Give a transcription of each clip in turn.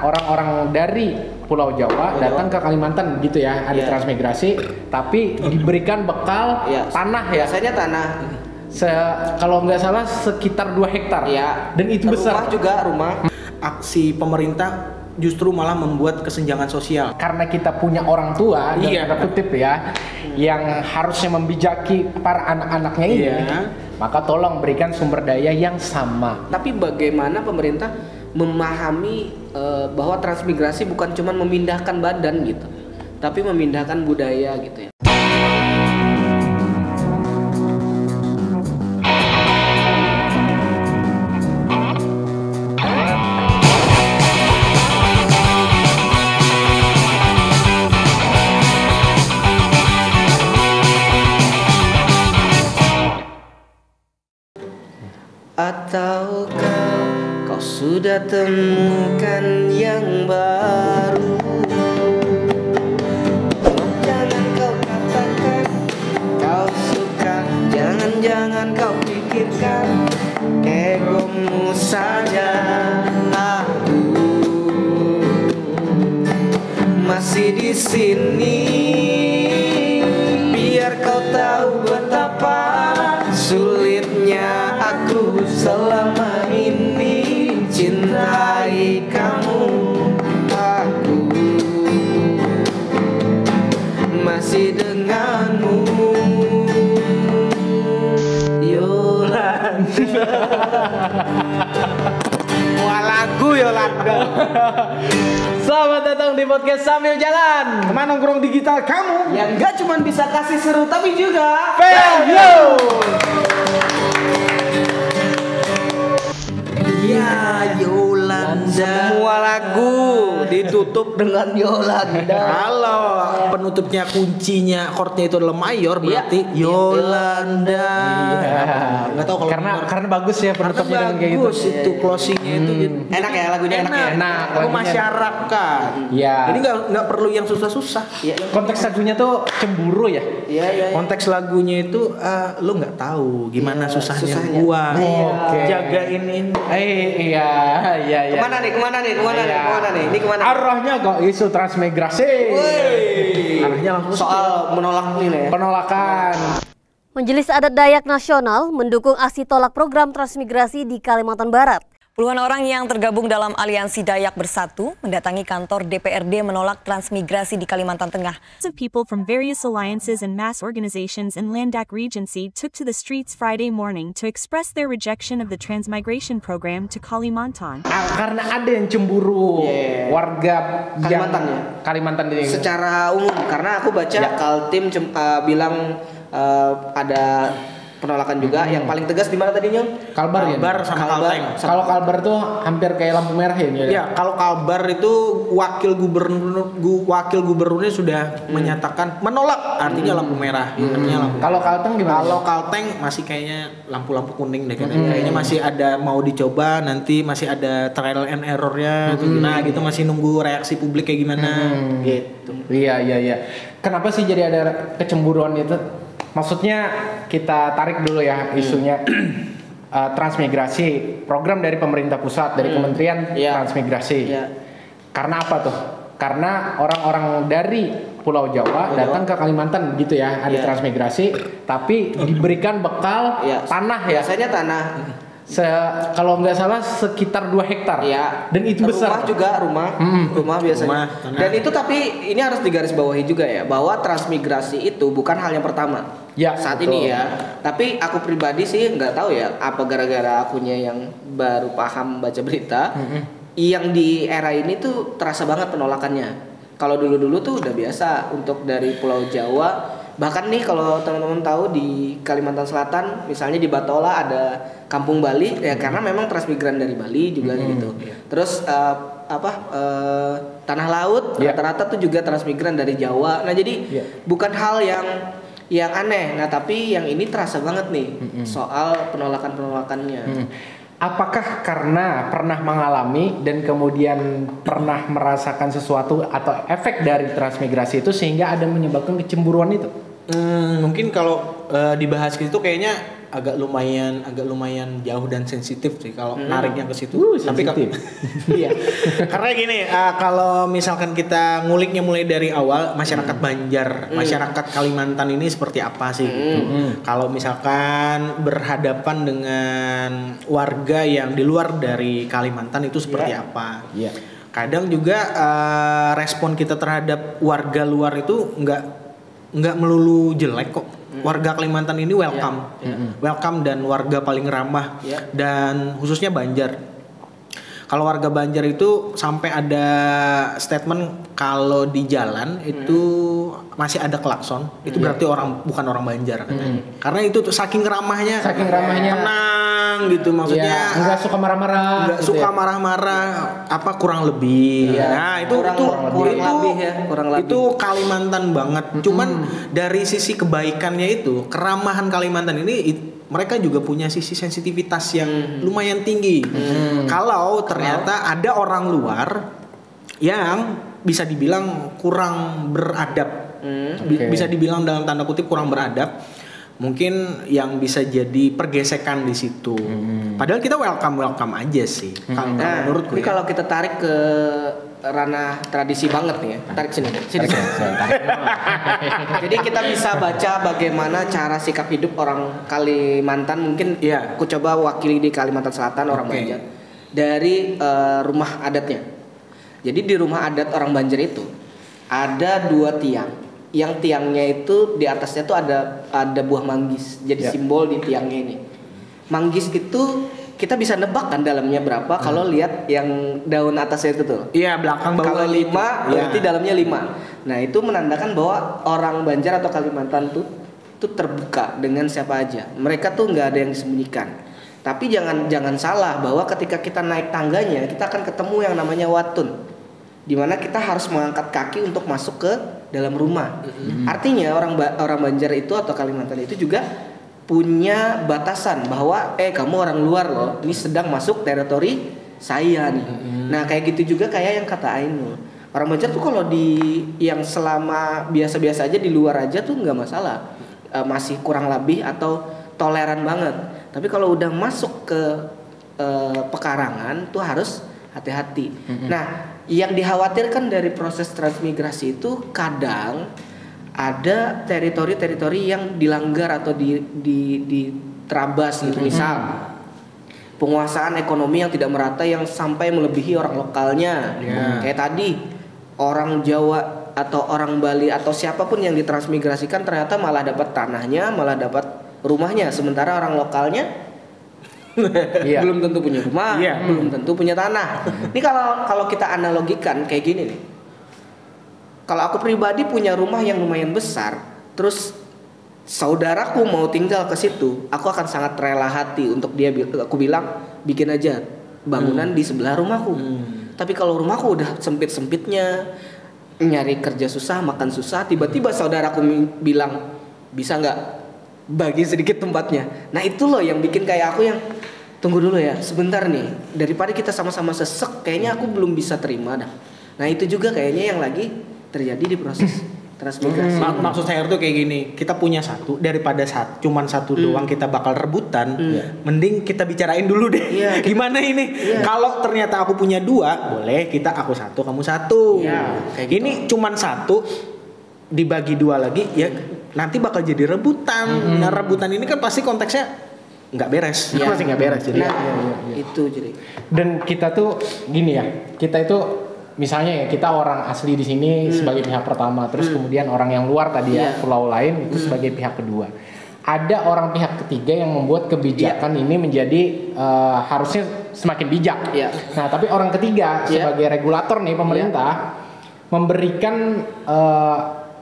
orang-orang dari Pulau Jawa datang ke Kalimantan gitu ya, ada transmigrasi, tapi diberikan bekal tanah ya. Biasanya tanah. Kalau nggak salah sekitar 2 hektar. Ya. Dan itu besar. Rumah juga rumah. Aksi pemerintah justru malah membuat kesenjangan sosial. Karena kita punya orang tua, dalam tanda kutip ya, yang harusnya membijaki para anak-anaknya ini, maka tolong berikan sumber daya yang sama. Tapi bagaimana pemerintah memahami bahwa transmigrasi bukan cuma memindahkan badan gitu, tapi memindahkan budaya gitu ya. Atau kau sudah temukan yang baru? Jangan kau katakan kau suka, jangan kau pikirkan egomu saja. Aku masih di sini, biar kau tahu betapa sulitnya aku selama ini cintai kamu. Aku masih denganmu, Yolanda. Wah, lagu Yolanda. Selamat datang di podcast Sambil Jalan, Teman nongkrong digital kamu Yang gak cuma bisa kasih seru tapi juga value. Ya, Yolanda. Semua lagu ditutup dengan Yolanda. Kalau penutupnya kuncinya chordnya itu adalah mayor, berarti Yolanda. Nggak tahu kalau Karena bagus ya penutupnya dengan kayak gitu. bagus itu closingnya itu Enak ya lagunya, enak ya. Enak Kalau lagunya. masyarakat. Iya. Jadi nggak perlu yang susah-susah. Iya. Konteks lagunya tuh cemburu ya. Iya. Konteks lagunya itu lo nggak tahu gimana susahnya gua Oke. jagain ini. Iya. Kemana nih? Ini kemana? Arahnya kok isu transmigrasi. Arahnya langsung Soal menolak nih ya. Penolakan. Majelis Adat Dayak Nasional mendukung aksi tolak program transmigrasi di Kalimantan Barat. Puluhan orang yang tergabung dalam Aliansi Dayak Bersatu mendatangi kantor DPRD menolak transmigrasi di Kalimantan Tengah. Of people from various alliances and mass organizations in Landak Regency took to the streets Friday morning to express their rejection of the transmigration program to Kalimantan. Karena ada yang cemburu warga Kalimantan yang Kalimantan ini. Secara umum, karena aku baca Kaltim bilang ada penolakan juga. Yang paling tegas di mana tadinya? Kalbar ya. sama Kalteng. Kalau Kalbar tuh hampir kayak lampu merah ya. Ya, kalau Kalbar itu wakil gubernurnya sudah menyatakan menolak, artinya lampu merah. Artinya lampu. Kalau Kalteng gimana? Kalau Kalteng masih kayaknya lampu-lampu kuning deh kayaknya masih ada mau dicoba, nanti masih ada trial and errornya. Nah, gitu masih nunggu reaksi publik kayak gimana gitu. Iya. Kenapa sih jadi ada kecemburuan itu? Maksudnya kita tarik dulu ya isunya transmigrasi, program dari pemerintah pusat, dari Kementerian Transmigrasi. Karena apa tuh? Karena orang-orang dari Pulau Jawa datang ke Kalimantan gitu ya, ada transmigrasi, tapi diberikan bekal tanah ya. Biasanya tanah. Kalau nggak salah sekitar 2 hektar. Dan itu besar. Rumah juga, rumah biasanya. Dan itu tapi ini harus digarisbawahi juga ya, bahwa transmigrasi itu bukan hal yang pertama. Saat ini ya. Tapi aku pribadi sih nggak tahu ya, apa gara-gara akunya yang baru paham baca berita. Yang di era ini tuh terasa banget penolakannya. Kalau dulu-dulu tuh udah biasa untuk dari Pulau Jawa. Bahkan nih kalau teman-teman tahu di Kalimantan Selatan, misalnya di Batola ada Kampung Bali ya, karena memang transmigran dari Bali juga gitu. Terus tanah laut rata-rata tuh juga transmigran dari Jawa. Nah jadi bukan hal yang aneh. Nah tapi yang ini terasa banget nih soal penolakannya. Apakah karena pernah mengalami dan kemudian pernah merasakan sesuatu atau efek dari transmigrasi itu sehingga ada menyebabkan kecemburuan itu? Mungkin kalau dibahas gitu kayaknya agak lumayan jauh dan sensitif sih kalau nariknya ke situ. Tapi iya. Karena gini, kalau misalkan kita nguliknya mulai dari awal, masyarakat Banjar, masyarakat Kalimantan ini seperti apa sih gitu. Kalau misalkan berhadapan dengan warga yang di luar dari Kalimantan itu seperti apa? Iya. Kadang juga respon kita terhadap warga luar itu nggak melulu jelek kok. Warga Kalimantan ini welcome dan warga paling ramah dan khususnya Banjar. Kalau warga Banjar itu sampai ada statement kalau di jalan itu masih ada klakson, itu berarti bukan orang Banjar katanya. Karena itu tuh saking ramahnya tenang gitu, maksudnya nggak suka marah-marah, apa kurang lebih. Nah itu kurang lebih itu Kalimantan banget. Cuman dari sisi kebaikannya itu, keramahan Kalimantan ini mereka juga punya sisi sensitivitas yang lumayan tinggi. Kalau ternyata ada orang luar yang bisa dibilang kurang beradab, bisa dibilang dalam tanda kutip kurang beradab, mungkin yang bisa jadi pergesekan di situ. Padahal kita welcome aja sih. Menurutku. Ini kalau kita tarik ke ranah tradisi banget nih ya. Tarik sini. Jadi kita bisa baca bagaimana cara sikap hidup orang Kalimantan, mungkin aku coba wakili di Kalimantan Selatan orang Banjar. Dari rumah adatnya. Jadi di rumah adat orang Banjar itu ada 2 tiang. Yang tiangnya itu di atasnya tuh ada buah manggis. Jadi simbol di tiangnya ini. Manggis itu kita bisa nebak kan dalamnya berapa kalau lihat yang daun atasnya itu tuh. Iya, belakang bawah. Kalau 5 berarti dalamnya 5. Nah, itu menandakan bahwa orang Banjar atau Kalimantan tuh terbuka dengan siapa aja. Mereka tuh nggak ada yang disembunyikan. Tapi jangan salah bahwa ketika kita naik tangganya, kita akan ketemu yang namanya watun. Di mana kita harus mengangkat kaki untuk masuk ke dalam rumah. Artinya orang Banjar itu atau Kalimantan itu juga punya batasan bahwa kamu orang luar loh, ini sedang masuk teritori saya nih. Nah kayak gitu juga kayak yang kata Ainul. Orang Banjar tuh kalau yang selama biasa-biasa aja di luar aja tuh nggak masalah, masih kurang lebih atau toleran banget. Tapi kalau udah masuk ke pekarangan tuh harus hati-hati. Nah yang dikhawatirkan dari proses transmigrasi itu kadang ada teritori-teritori yang dilanggar atau diterabas gitu. Misal penguasaan ekonomi yang tidak merata yang sampai melebihi orang lokalnya. Kayak tadi orang Jawa atau orang Bali atau siapapun yang ditransmigrasikan ternyata malah dapat tanahnya, malah dapat rumahnya, sementara orang lokalnya belum tentu punya rumah, belum tentu punya tanah. Ini kalau kita analogikan kayak gini nih. Kalau aku pribadi punya rumah yang lumayan besar, terus saudaraku mau tinggal ke situ, aku akan sangat rela hati untuk dia. Aku bilang bikin aja bangunan di sebelah rumahku. Tapi kalau rumahku udah sempit-sempitnya, nyari kerja susah, makan susah, tiba-tiba saudaraku bilang bisa nggak bagi sedikit tempatnya. Nah itu loh yang bikin kayak aku yang tunggu dulu ya, sebentar nih, daripada kita sama-sama sesek, kayaknya aku belum bisa terima dah. Nah itu juga kayaknya yang lagi terjadi di proses transmigrasi. Maksud saya tuh kayak gini, kita punya satu daripada cuman satu doang kita bakal rebutan, mending kita bicarain dulu deh. Gimana ini? Kalau ternyata aku punya 2, boleh aku 1, kamu 1. Ini gitu. Cuman 1 dibagi 2 lagi, ya nanti bakal jadi rebutan. Nah rebutan ini kan pasti konteksnya nggak beres, pasti nggak beres. Jadi itu jadi. Dan kita tuh gini ya, kita itu misalnya ya kita orang asli di sini sebagai pihak pertama, terus kemudian orang yang luar tadi ya pulau lain itu sebagai pihak kedua. Ada orang pihak ketiga yang membuat kebijakan ini menjadi harusnya semakin bijak. Nah tapi orang ketiga sebagai regulator nih pemerintah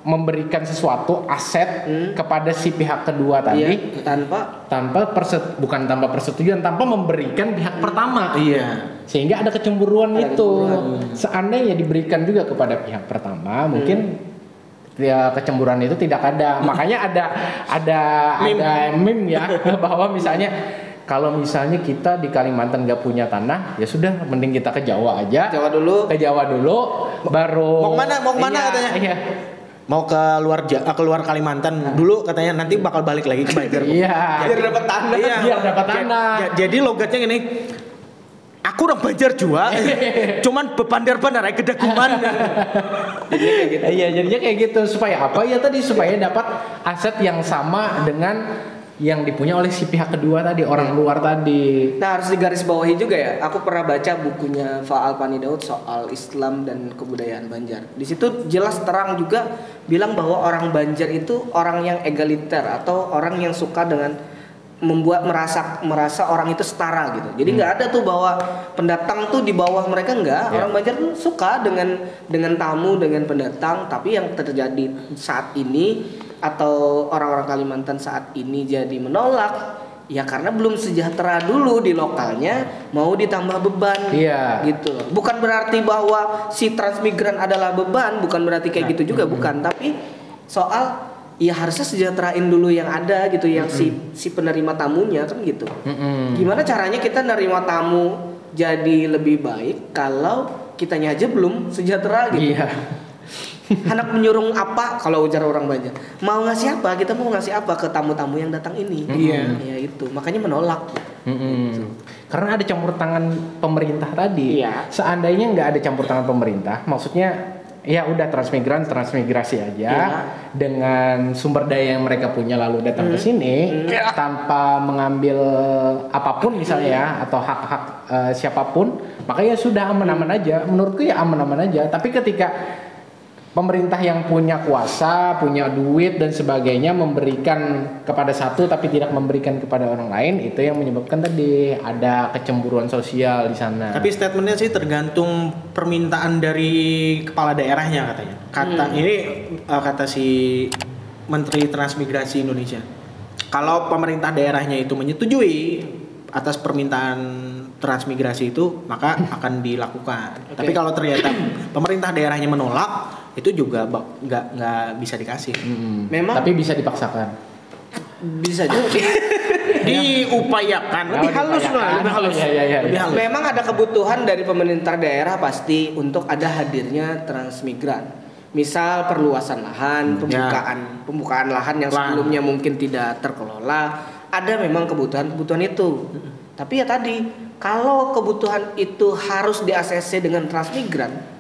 memberikan sesuatu aset kepada si pihak kedua tadi bukan tanpa persetujuan, tanpa memberikan pihak pertama. Sehingga ada kecemburuan itu. Seandainya diberikan juga kepada pihak pertama, mungkin ya kecemburuan itu tidak ada. Makanya ada meme ya bahwa misalnya kalau misalnya kita di Kalimantan nggak punya tanah, ya sudah mending kita ke Jawa aja. Ke Jawa dulu baru mau kemana katanya. mau keluar Kalimantan dulu katanya nanti bakal balik lagi ke Banjar. Iya. Biar dapat tanah. Iya, biar dapat tanah. Jadi logatnya gini. Aku orang Banjar juga, cuman bepandar-pandar aja kedaguman. Iya, jadinya kayak gitu supaya apa ya tadi supaya dapat aset yang sama dengan yang dipunya oleh si pihak kedua tadi, orang luar tadi. Nah, harus digarisbawahi juga ya. Aku pernah baca bukunya Faal Pani Daud soal Islam dan kebudayaan Banjar. Di situ jelas terang juga bilang bahwa orang Banjar itu orang yang egaliter atau orang yang suka dengan membuat merasa orang itu setara gitu. Jadi nggak ada tuh bahwa pendatang tuh di bawah mereka, enggak. Orang Banjar tuh suka dengan tamu, dengan pendatang. Tapi yang terjadi saat ini atau orang-orang Kalimantan saat ini jadi menolak ya karena belum sejahtera dulu di lokalnya, mau ditambah beban. Gitu. Bukan berarti bahwa si transmigran adalah beban, bukan berarti kayak gitu juga, bukan. Tapi soal ya harusnya sejahterain dulu yang ada gitu, yang si penerima tamunya kan gitu. Gimana caranya kita nerima tamu jadi lebih baik kalau kitanya aja belum sejahtera gitu. Anak menyurung apa kalau ujar orang Banjar? Mau ngasih apa? Kita mau ngasih apa ke tamu-tamu yang datang ini? Ya itu, makanya menolak. Gitu. Karena ada campur tangan pemerintah tadi. Seandainya nggak ada campur tangan pemerintah, maksudnya ya udah transmigrasi aja dengan sumber daya yang mereka punya lalu datang ke sini tanpa mengambil apapun misalnya ya atau hak-hak siapapun, makanya sudah aman-aman aja. Menurutku ya aman-aman aja. Tapi ketika pemerintah yang punya kuasa, punya duit dan sebagainya memberikan kepada satu tapi tidak memberikan kepada orang lain, itu yang menyebabkan tadi ada kecemburuan sosial di sana. Tapi statementnya sih tergantung permintaan dari kepala daerahnya katanya. Kata si Menteri Transmigrasi Indonesia. Kalau pemerintah daerahnya itu menyetujui atas permintaan transmigrasi itu, maka akan dilakukan. Tapi kalau ternyata pemerintah daerahnya menolak, itu juga nggak bisa dikasih. Memang. Tapi bisa dipaksakan. Bisa juga. Diupayakan. Lebih halus lah. Lebih halus. Memang ada kebutuhan dari pemerintah daerah pasti untuk ada hadirnya transmigran. Misal perluasan lahan, pembukaan lahan yang sebelumnya mungkin tidak terkelola. Ada memang kebutuhan itu. Tapi ya tadi, kalau kebutuhan itu harus di-ACC dengan transmigran,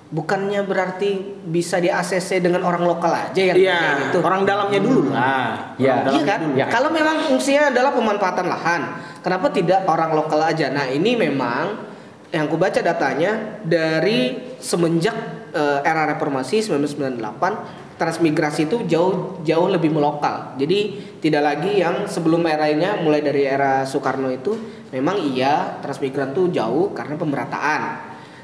bukannya berarti bisa di-ACC dengan orang lokal aja yang kayak gitu. Orang dalamnya dulu lah. Iya kan? Kalau memang fungsinya adalah pemanfaatan lahan, kenapa tidak orang lokal aja? Nah, ini memang yang aku baca datanya dari semenjak era reformasi 1998, transmigrasi itu jauh lebih melokal. Jadi tidak lagi yang sebelum eranya mulai dari era Soekarno itu memang transmigran tuh jauh karena pemerataan.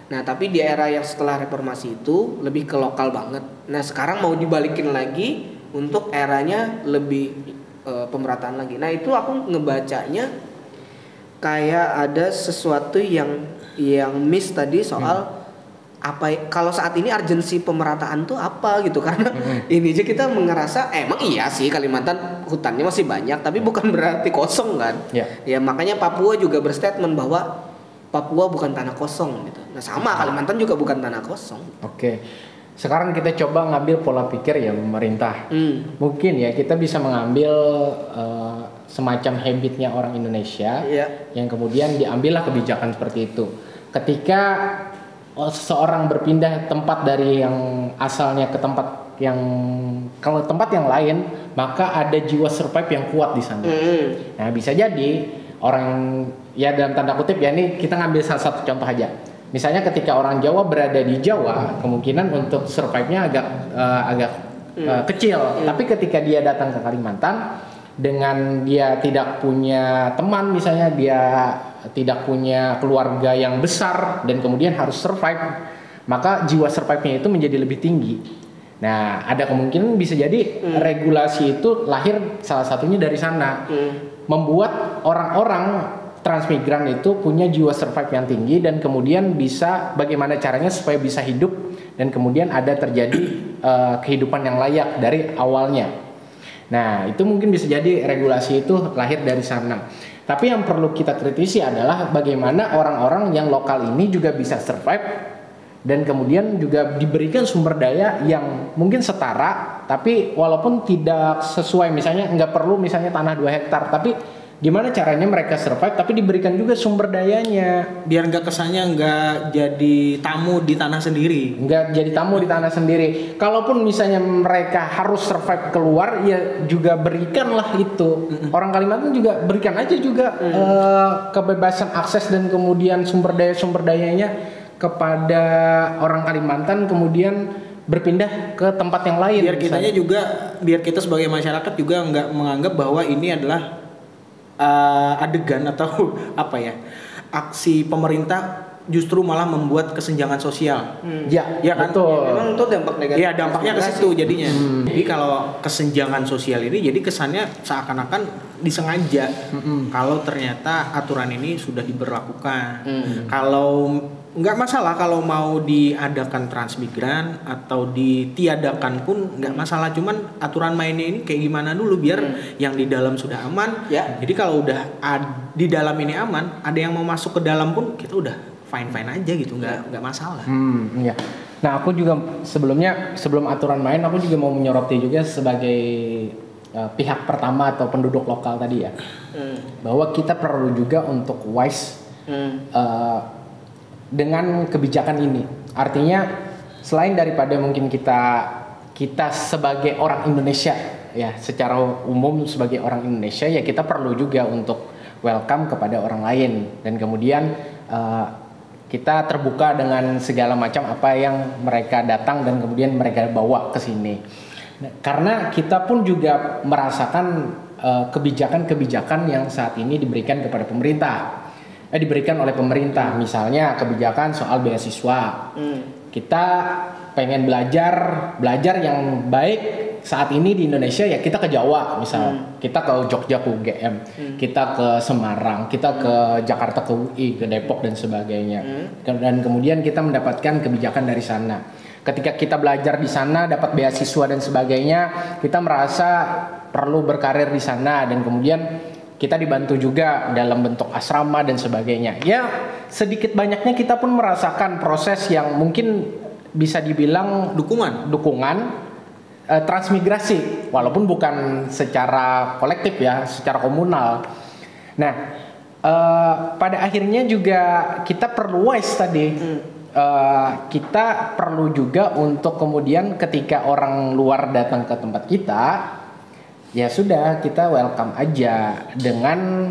Nah, tapi di era yang setelah reformasi itu lebih ke lokal banget. Nah, sekarang mau dibalikin lagi untuk eranya lebih pemerataan lagi. Nah, itu aku ngebacanya kayak ada sesuatu yang miss tadi soal kalau saat ini urgensi pemerataan tuh apa gitu, karena ini aja kita ngerasa emang iya sih Kalimantan hutannya masih banyak tapi bukan berarti kosong kan. Ya makanya Papua juga berstatement bahwa Papua bukan tanah kosong gitu. Nah sama Kalimantan juga bukan tanah kosong. Oke. Sekarang kita coba ngambil pola pikir ya pemerintah. Mungkin ya kita bisa mengambil semacam habitnya orang Indonesia yang kemudian diambillah kebijakan seperti itu. Ketika seseorang berpindah tempat dari yang asalnya ke tempat yang kalau tempat yang lain, maka ada jiwa survive yang kuat di sana. Nah, bisa jadi orang ya dalam tanda kutip ya, ini kita ngambil salah satu contoh aja. Misalnya ketika orang Jawa berada di Jawa, kemungkinan untuk survive-nya agak kecil. Tapi ketika dia datang ke Kalimantan dengan dia tidak punya teman, misalnya dia tidak punya keluarga yang besar dan kemudian harus survive, maka jiwa survive-nya itu menjadi lebih tinggi. Nah, ada kemungkinan bisa jadi regulasi itu lahir salah satunya dari sana. Membuat orang-orang transmigran itu punya jiwa survive yang tinggi dan kemudian bisa bagaimana caranya supaya bisa hidup dan kemudian ada terjadi kehidupan yang layak dari awalnya. Nah, itu mungkin bisa jadi regulasi itu lahir dari sana. Tapi yang perlu kita kritisi adalah bagaimana orang-orang yang lokal ini juga bisa survive dan kemudian juga diberikan sumber daya yang mungkin setara, tapi walaupun tidak sesuai, misalnya nggak perlu misalnya tanah 2 hektar, tapi gimana caranya mereka survive tapi diberikan juga sumber dayanya biar nggak kesannya nggak jadi tamu di tanah sendiri. Kalaupun misalnya mereka harus survive keluar, ya juga berikanlah itu. Orang Kalimantan juga berikan aja juga kebebasan akses dan kemudian sumber dayanya kepada orang Kalimantan, kemudian berpindah ke tempat yang lain. Biar kita sebagai masyarakat juga nggak menganggap bahwa ini adalah adegan atau aksi pemerintah justru malah membuat kesenjangan sosial. Ya kan? Betul. Memang itu dampak negatif. Iya, dampaknya ke situ jadinya. Jadi kalau kesenjangan sosial ini jadi kesannya seakan-akan disengaja. Kalau ternyata aturan ini sudah diberlakukan. Kalau nggak masalah kalau mau diadakan transmigran atau ditiadakan pun nggak masalah, cuman aturan mainnya ini kayak gimana dulu biar yang di dalam sudah aman. Jadi kalau udah di dalam ini aman, ada yang mau masuk ke dalam pun kita udah fine aja gitu, nggak masalah. Iya. Nah, aku juga sebelum aturan main, aku juga mau menyoroti juga sebagai pihak pertama atau penduduk lokal tadi ya, bahwa kita perlu juga untuk wise dengan kebijakan ini. Artinya selain daripada mungkin kita sebagai orang Indonesia ya, secara umum sebagai orang Indonesia ya, kita perlu juga untuk welcome kepada orang lain, dan kemudian kita terbuka dengan segala macam apa yang mereka datang dan kemudian mereka bawa ke sini. Karena kita pun juga merasakan kebijakan-kebijakan yang saat ini diberikan kepada pemerintah. Diberikan oleh pemerintah, misalnya kebijakan soal beasiswa. Kita pengen belajar yang baik saat ini di Indonesia ya, kita ke Jawa misal, kita ke Jogja ke UGM, kita ke Semarang, kita ke Jakarta ke UI, ke Depok dan sebagainya. Dan kemudian kita mendapatkan kebijakan dari sana. Ketika kita belajar di sana, dapat beasiswa dan sebagainya, kita merasa perlu berkarir di sana, dan kemudian kita dibantu juga dalam bentuk asrama dan sebagainya. Ya, sedikit banyaknya kita pun merasakan proses yang mungkin bisa dibilang dukungan transmigrasi, walaupun bukan secara kolektif ya, secara komunal. Nah, pada akhirnya juga kita perlu wise tadi. Kita perlu juga untuk kemudian ketika orang luar datang ke tempat kita, ya sudah, kita welcome aja dengan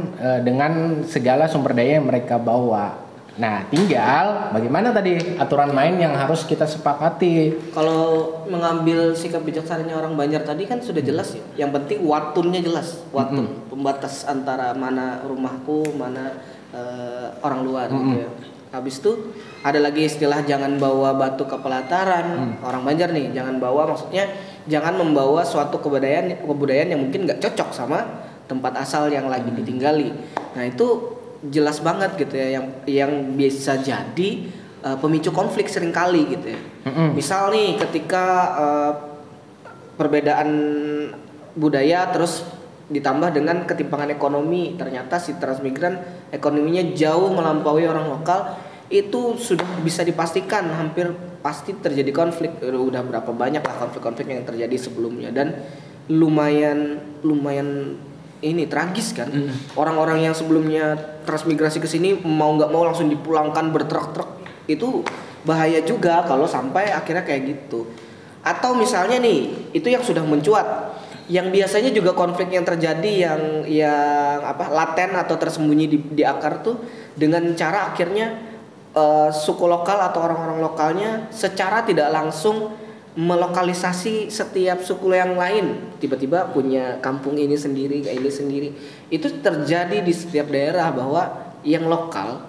segala sumber daya yang mereka bawa. Nah, tinggal bagaimana tadi aturan main yang harus kita sepakati. Kalau mengambil sikap bijaksananya orang Banjar tadi kan sudah jelas ya. Yang penting watunnya jelas, watun pembatas antara mana rumahku, mana orang luar gitu ya. Habis itu ada lagi istilah jangan bawa batu ke pelataran. Orang Banjar nih, jangan bawa, maksudnya jangan membawa suatu kebudayaan yang mungkin nggak cocok sama tempat asal yang lagi ditinggali. Nah, itu jelas banget gitu ya, yang bisa jadi pemicu konflik seringkali gitu ya. Misal nih ketika perbedaan budaya terus ditambah dengan ketimpangan ekonomi, ternyata si transmigran ekonominya jauh melampaui orang lokal, itu sudah bisa dipastikan hampir pasti terjadi konflik. Udah berapa banyak lah konflik-konflik yang terjadi sebelumnya, dan lumayan ini tragis kan. Orang-orang yang sebelumnya transmigrasi ke sini mau nggak mau langsung dipulangkan bertruk-truk, itu bahaya juga kalau sampai akhirnya kayak gitu. Atau misalnya nih, itu yang sudah mencuat, yang biasanya juga konflik yang terjadi yang laten atau tersembunyi di akar tuh, dengan cara akhirnya suku lokal atau orang-orang lokalnya secara tidak langsung melokalisasi setiap suku yang lain, tiba-tiba punya kampung ini sendiri, kayak ini sendiri. Itu terjadi di setiap daerah, bahwa yang lokal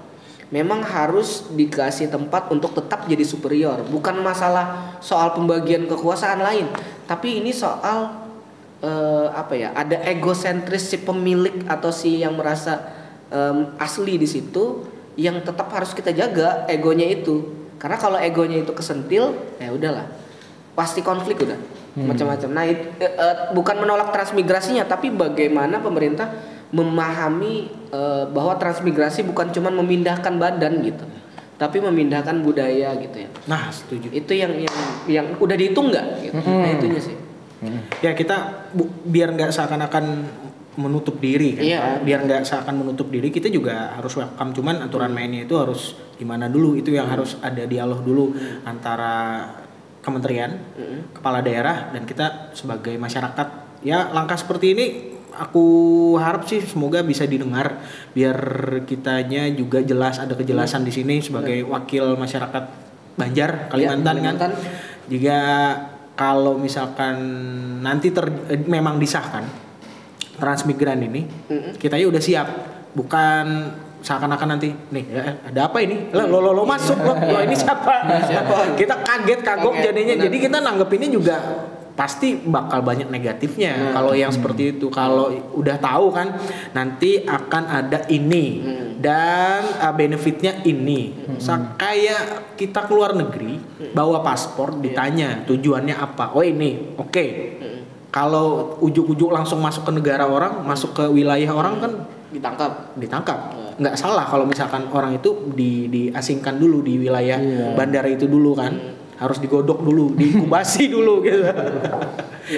memang harus dikasih tempat untuk tetap jadi superior. Bukan masalah soal pembagian kekuasaan lain, tapi ini soal ada egosentris si pemilik atau si yang merasa asli di situ, yang tetap harus kita jaga egonya itu. Karena kalau egonya itu kesentil, ya udahlah, pasti konflik udah macam-macam. Nah, bukan menolak transmigrasinya, tapi bagaimana pemerintah memahami bahwa transmigrasi bukan cuma memindahkan badan gitu, tapi memindahkan budaya gitu ya. Nah, setuju. Itu yang udah dihitung nggak? Gitu. Nah, itunya sih. Ya kita biar nggak seakan-akan menutup diri kan. Iya. Biar nggak seakan menutup diri, kita juga harus welcome. Cuman aturan mainnya itu harus gimana dulu, itu yang harus ada dialog dulu antara kementerian, kepala daerah, dan kita sebagai masyarakat. Ya langkah seperti ini aku harap sih semoga bisa didengar biar kitanya juga jelas, ada kejelasan di sini sebagai wakil masyarakat Banjar, Kalimantan kan. Jika kalau misalkan nanti memang disahkan transmigran ini, kita ya udah siap, bukan seakan-akan nanti nih ya, ada apa ini lo masuk lo ini siapa kita kaget kagok jadinya. Jadi kita nanggepinnya juga pasti bakal banyak negatifnya kalau yang seperti itu. Kalau udah tahu kan nanti akan ada ini dan benefitnya ini. Kayak kita keluar negeri bawa paspor, ditanya tujuannya apa, oh ini oke. Kalau ujuk-ujuk langsung masuk ke negara orang, masuk ke wilayah orang kan ditangkap. Nggak salah kalau misalkan orang itu diasingkan dulu di wilayah bandara itu dulu kan. Harus digodok dulu, diinkubasi dulu gitu.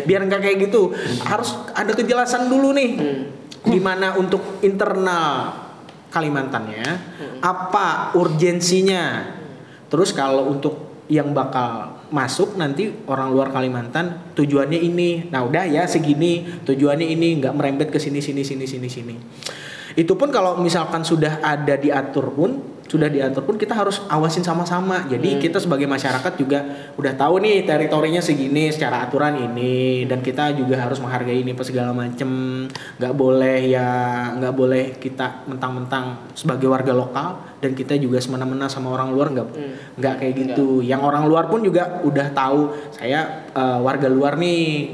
Biar nggak kayak gitu. Harus ada kejelasan dulu nih. Gimana untuk internal Kalimantannya, apa urgensinya. Terus kalau untuk yang bakal masuk nanti orang luar Kalimantan tujuannya ini. Nah, udah ya segini, tujuannya ini, nggak merembet ke sini. Itu pun kalau misalkan sudah diatur pun kita harus awasin sama-sama. Jadi kita sebagai masyarakat juga udah tahu nih teritorinya segini secara aturan ini, dan kita juga harus menghargai ini segala macem. Nggak boleh kita mentang-mentang sebagai warga lokal dan kita juga semena-mena sama orang luar, nggak kayak gitu. Yang orang luar pun juga udah tahu saya warga luar nih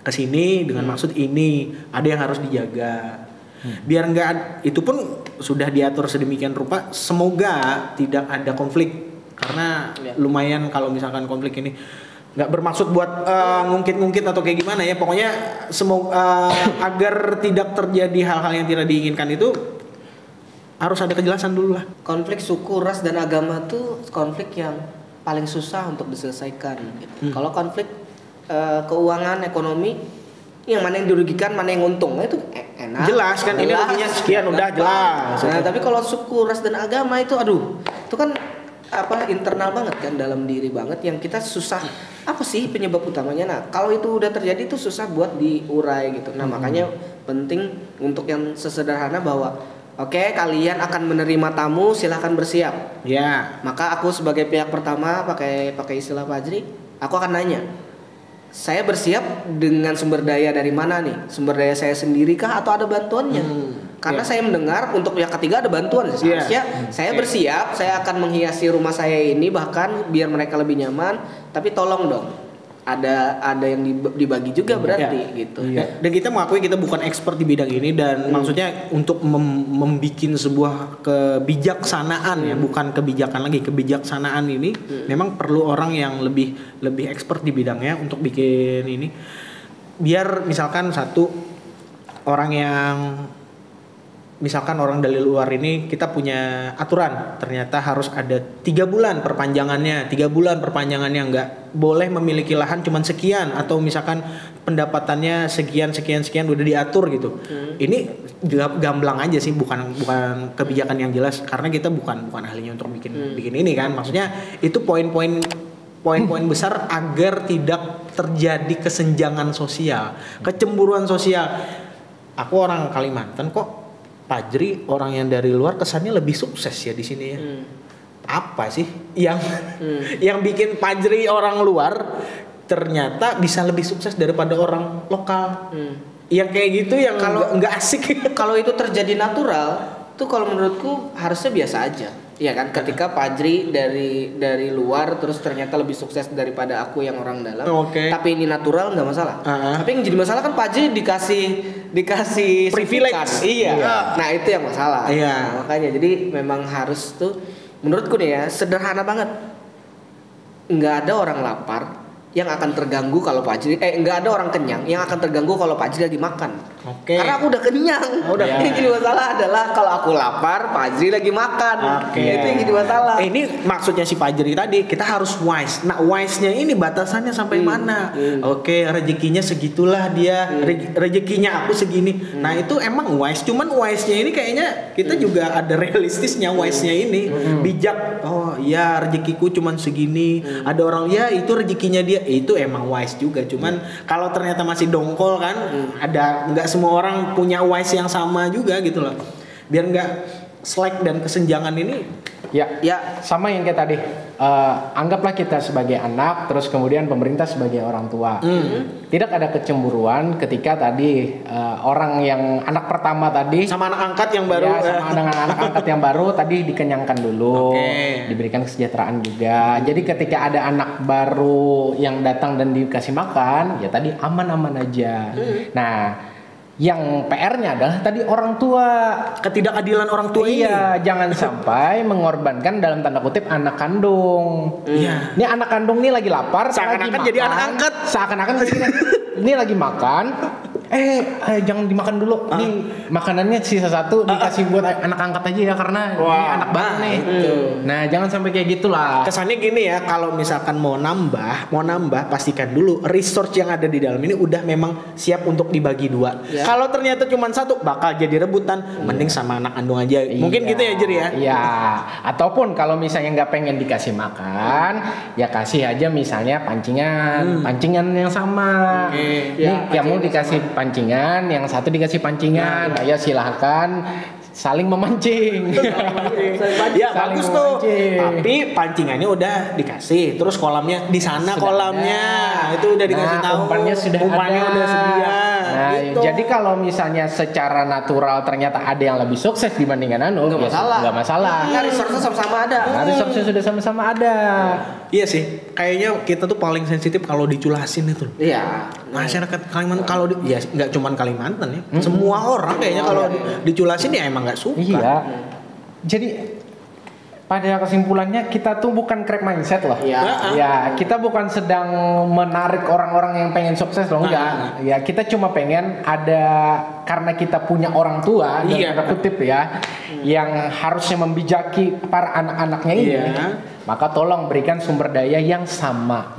kesini dengan maksud ini, ada yang harus dijaga. Biar nggak, itu pun sudah diatur sedemikian rupa, semoga tidak ada konflik, karena lumayan kalau misalkan konflik ini nggak bermaksud buat ngungkit-ngungkit atau kayak gimana ya, pokoknya semoga agar tidak terjadi hal-hal yang tidak diinginkan itu harus ada kejelasan dulu lah. Konflik suku, ras, dan agama tuh konflik yang paling susah untuk diselesaikan gitu. Kalau konflik keuangan, ekonomi, yang mana yang dirugikan, mana yang untung, nah, itu enak. Jelas kan, ini ruginya sekian, udah jelas. Nah, tapi kalau suku, ras, dan agama itu itu kan internal banget kan, dalam diri banget, yang kita susah apa sih penyebab utamanya. Nah, kalau itu udah terjadi itu susah buat diurai gitu. Nah, makanya penting untuk yang sesederhana bahwa oke, kalian akan menerima tamu, silahkan bersiap. Ya. Maka aku sebagai pihak pertama pakai istilah Pak Ajri, aku akan nanya, saya bersiap dengan sumber daya dari mana nih? Sumber daya saya sendiri kah atau ada bantuannya? Karena saya mendengar untuk pihak ketiga ada bantuan. Seharusnya saya bersiap, saya akan menghiasi rumah saya ini bahkan biar mereka lebih nyaman. Tapi tolong dong, ada yang dibagi juga berarti gitu. Dan kita mengakui kita bukan expert di bidang ini, dan maksudnya untuk membikin sebuah kebijaksanaan ya, bukan kebijakan lagi, kebijaksanaan ini memang perlu orang yang lebih expert di bidangnya untuk bikin ini. Biar misalkan misalkan orang dari luar ini, kita punya aturan ternyata harus ada 3 bulan perpanjangannya, nggak boleh memiliki lahan cuman sekian, atau misalkan pendapatannya sekian udah diatur gitu. Ini gamblang aja sih, bukan kebijakan yang jelas, karena kita bukan ahlinya untuk bikin ini kan. Maksudnya itu poin-poin besar agar tidak terjadi kesenjangan sosial, kecemburuan sosial. Aku orang Kalimantan kok, Pajri orang yang dari luar kesannya lebih sukses ya di sini ya. Apa sih yang bikin Pajri orang luar ternyata bisa lebih sukses daripada orang lokal? Yang kayak gitu yang kalau nggak asik. Kalau itu terjadi natural, tuh kalau menurutku harusnya biasa aja. Iya kan, ketika Pajri dari luar terus ternyata lebih sukses daripada aku yang orang dalam. Tapi ini natural, nggak masalah. Tapi yang jadi masalah kan Pajri dikasih privilege. Iya. Nah, itu yang masalah. Nah, makanya jadi memang harus tuh menurutku nih ya, sederhana banget. Nggak ada orang lapar yang akan terganggu kalau Pak Ajri nggak ada orang kenyang yang akan terganggu kalau Pak Ajri lagi makan. Oke. Karena aku udah kenyang. Yang jadi masalah adalah kalau aku lapar, Pak Ajri lagi makan. Itu yang jadi masalah. Ini maksudnya si Pak Ajri tadi, kita harus wise. Nah, wise-nya ini batasannya sampai mana? Oke, rezekinya segitulah dia. Rezekinya aku segini. Nah, itu emang wise. Cuman wise-nya ini kayaknya kita juga ada realistisnya wise-nya ini. Bijak. Oh, ya rezekiku cuman segini. Ada orang ya itu rezekinya dia. Itu emang wise juga. Cuman kalau ternyata masih dongkol kan, ada nggak semua orang punya wise yang sama juga gitu loh. Biar nggak slack dan kesenjangan ini. Ya, sama yang kayak tadi. Anggaplah kita sebagai anak, terus kemudian pemerintah sebagai orang tua. Tidak ada kecemburuan ketika tadi orang yang anak pertama tadi sama anak angkat yang baru. Ya, sama dengan anak angkat yang baru tadi dikenyangkan dulu, diberikan kesejahteraan juga. Jadi ketika ada anak baru yang datang dan dikasih makan, ya tadi aman-aman aja. Nah, yang PR-nya adalah tadi orang tua, ketidakadilan orang tua ini. Jangan sampai mengorbankan dalam tanda kutip anak kandung. Ini anak kandung nih lagi lapar, seakan-akan jadi anak angkat. Seakan-akan ini lagi makan. Jangan dimakan dulu. Nih makanannya sisa satu dikasih buat anak angkat aja ya karena ini anak baru nih. Nah, jangan sampai kayak gitulah. Kesannya gini ya, kalau misalkan mau nambah, pastikan dulu resource yang ada di dalam ini udah memang siap untuk dibagi dua. Kalau ternyata cuma satu bakal jadi rebutan, mending sama anak kandung aja. Mungkin gitu ya Jer ya. Iya. Ataupun kalau misalnya nggak pengen dikasih makan, ya kasih aja misalnya pancingan yang sama. Nih kamu dikasih pancingan, yang satu dikasih pancingan. Ya silahkan saling memancing. Ya bagus tuh. Tapi pancingannya udah dikasih, terus kolamnya di sana kolamnya. Itu udah dikasih tahu. Umpannya udah sedia. Nah, gitu. Jadi kalau misalnya secara natural ternyata ada yang lebih sukses dibandingkan nggak masalah. Nah, resource-nya sama-sama ada. Resource-nya sudah sama-sama ada. Iya sih, kayaknya kita tuh paling sensitif kalau diculasin itu. Iya. Masyarakat Kalimantan kalau ya nggak cuma Kalimantan ya, semua orang kayaknya kalau diculasin ya emang nggak suka. Iya. Jadi pada kesimpulannya kita tuh bukan crab mindset loh. Ya, kita bukan sedang menarik orang-orang yang pengen sukses loh, enggak. Ya, kita cuma pengen ada karena kita punya orang tua dan tanda kutip ya yang harusnya membijaki para anak-anaknya ini. Maka tolong berikan sumber daya yang sama.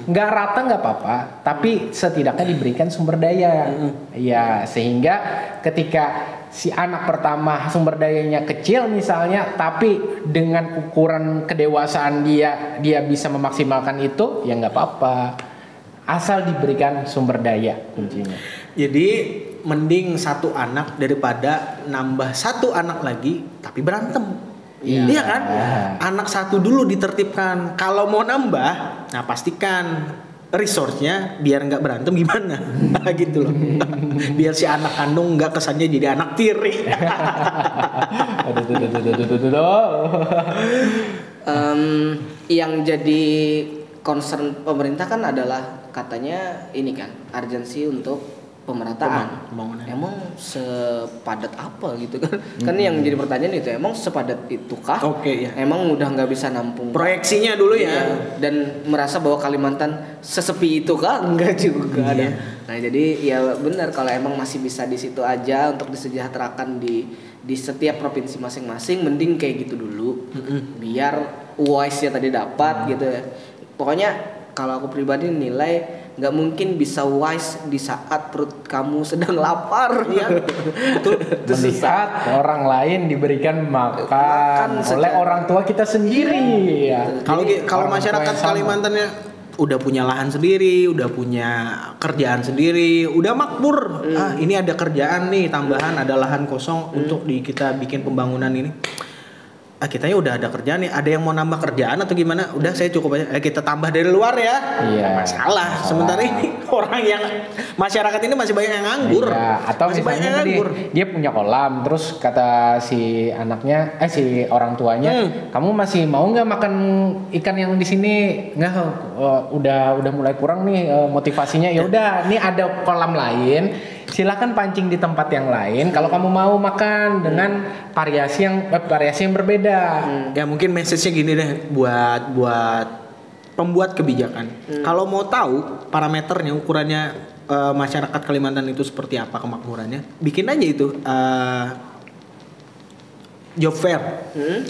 Nggak rata nggak apa-apa, tapi setidaknya diberikan sumber daya. Ya, sehingga ketika si anak pertama sumber dayanya kecil misalnya, tapi dengan ukuran kedewasaan dia bisa memaksimalkan itu, ya nggak apa-apa. Asal diberikan sumber daya kuncinya. Jadi mending satu anak daripada nambah satu anak lagi tapi berantem. Iya kan? Anak satu dulu ditertibkan. Kalau mau nambah, nah pastikan resource-nya biar nggak berantem gimana, gitu loh. Biar si anak kandung nggak kesannya jadi anak tiri. Yang jadi concern pemerintah kan adalah katanya ini kan urgensi untuk pemerataan. Emang sepadat apa gitu kan? Kan yang jadi pertanyaan itu emang sepadat itukah? Emang udah nggak bisa nampung proyeksinya dulu ya. Dan merasa bahwa Kalimantan sesepi itu kah? Enggak juga ada. Nah jadi ya benar kalau emang masih bisa di situ aja untuk disejahterakan di setiap provinsi masing-masing, mending kayak gitu dulu. Biar wise-nya tadi dapat gitu ya. Pokoknya kalau aku pribadi nilai nggak mungkin bisa wise di saat perut kamu sedang lapar ya. Di saat orang lain diberikan makan oleh orang tua kita sendiri. Kalau masyarakat Kalimantannya udah punya lahan sendiri, udah punya kerjaan sendiri, udah makmur. Ini ada kerjaan nih tambahan, ada lahan kosong untuk kita bikin pembangunan ini. Kita ya udah ada kerjaan nih, ada yang mau nambah kerjaan atau gimana? Udah saya cukup aja. Kita tambah dari luar ya. Masalah. Sementara ini orang yang masyarakat ini masih banyak yang nganggur. Atau masih banyak yang nganggur. Dia punya kolam, terus kata si anaknya, si orang tuanya, kamu masih mau nggak makan ikan yang di sini? Nggak, udah mulai kurang nih motivasinya. Ya udah, nih ada kolam lain. Silakan pancing di tempat yang lain kalau kamu mau makan dengan variasi yang berbeda. Ya mungkin message-nya gini deh buat pembuat kebijakan. Kalau mau tahu parameternya, ukurannya masyarakat Kalimantan itu seperti apa kemakmurannya, bikin aja itu job fair,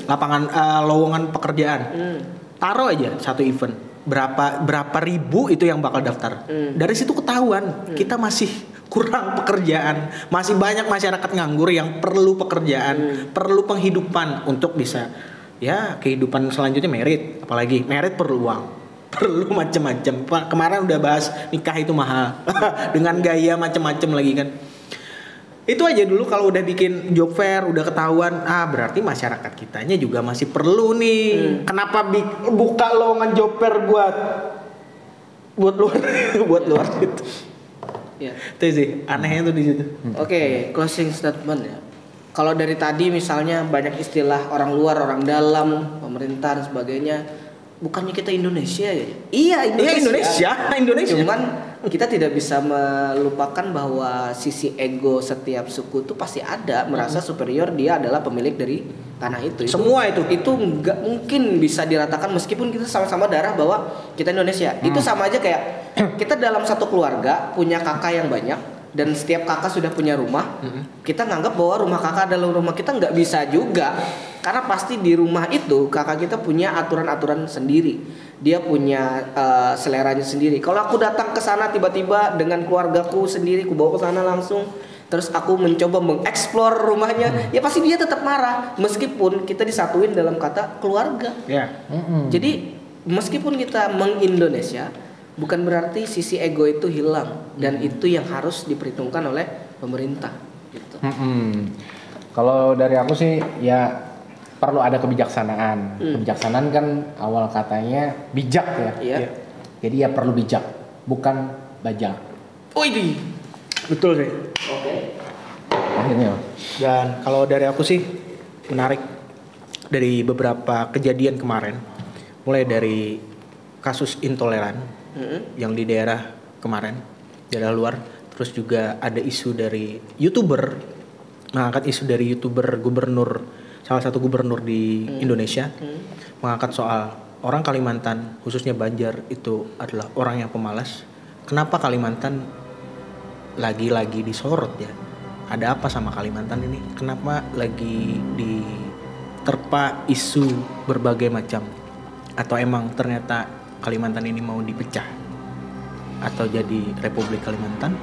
lapangan lowongan pekerjaan. Taruh aja satu event, berapa ribu itu yang bakal daftar. Dari situ ketahuan kita masih kurang pekerjaan, masih banyak masyarakat nganggur yang perlu pekerjaan, perlu penghidupan untuk bisa ya kehidupan selanjutnya merit, apalagi merit perlu uang, perlu macam-macam. Kemarin udah bahas nikah itu mahal dengan gaya macam-macam lagi kan. Itu aja dulu kalau udah bikin job fair udah ketahuan, berarti masyarakat kitanya juga masih perlu nih. Kenapa buka lowongan job fair buat luar buat luar gitu. Ya. Itu sih anehnya tuh di situ. Oke, closing statement ya. Kalau dari tadi misalnya banyak istilah orang luar, orang dalam, pemerintah dan sebagainya. Bukannya kita Indonesia ya? Iya Indonesia. Cuman kita tidak bisa melupakan bahwa sisi ego setiap suku itu pasti ada, merasa superior, dia adalah pemilik dari tanah itu. Semua itu nggak mungkin bisa diratakan meskipun kita sama-sama darah bahwa kita Indonesia. Itu sama aja kayak kita dalam satu keluarga punya kakak yang banyak dan setiap kakak sudah punya rumah. Kita nganggap bahwa rumah kakak adalah rumah kita, nggak bisa juga. Karena pasti di rumah itu kakak kita punya aturan-aturan sendiri. Dia punya seleranya sendiri. Kalau aku datang ke sana tiba-tiba dengan keluargaku sendiri, aku bawa ke sana langsung, terus aku mencoba mengeksplor rumahnya, ya pasti dia tetap marah. Meskipun kita disatuin dalam kata keluarga. Jadi meskipun kita meng-Indonesia, bukan berarti sisi ego itu hilang. Dan itu yang harus diperhitungkan oleh pemerintah gitu. Kalau dari aku sih ya perlu ada kebijaksanaan. Kebijaksanaan kan awal katanya bijak ya. Iya. Jadi ya perlu bijak, bukan bajak. Ini betul sih. Oke. Akhirnya. Dan kalau dari aku sih menarik dari beberapa kejadian kemarin, mulai dari kasus intoleran yang di daerah kemarin, daerah luar, terus juga ada isu dari YouTuber, mengangkat isu dari YouTuber gubernur, salah satu gubernur di Indonesia, mengangkat soal orang Kalimantan, khususnya Banjar itu adalah orang yang pemalas. Kenapa Kalimantan lagi-lagi disorot ya? Ada apa sama Kalimantan ini? Kenapa lagi diterpa isu berbagai macam? Atau emang ternyata Kalimantan ini mau dipecah atau jadi Republik Kalimantan?